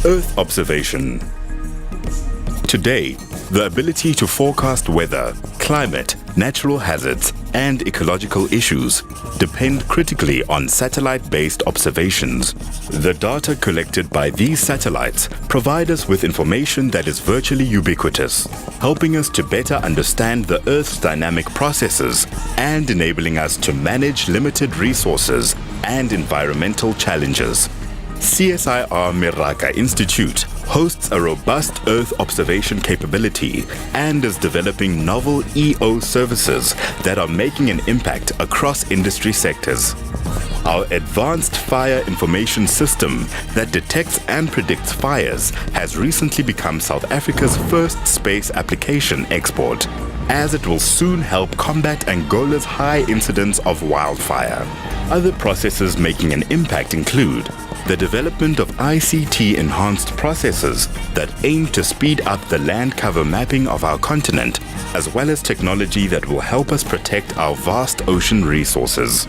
Earth observation. Today, the ability to forecast weather, climate, natural hazards, and ecological issues depend critically on satellite-based observations. The data collected by these satellites provide us with information that is virtually ubiquitous, helping us to better understand the Earth's dynamic processes and enabling us to manage limited resources and environmental challenges. CSIR Miraka Institute hosts a robust Earth observation capability and is developing novel EO services that are making an impact across industry sectors. Our advanced fire information system that detects and predicts fires has recently become South Africa's first space application export, as it will soon help combat Angola's high incidence of wildfire. Other processes making an impact include the development of ICT-enhanced processes that aim to speed up the land cover mapping of our continent, as well as technology that will help us protect our vast ocean resources.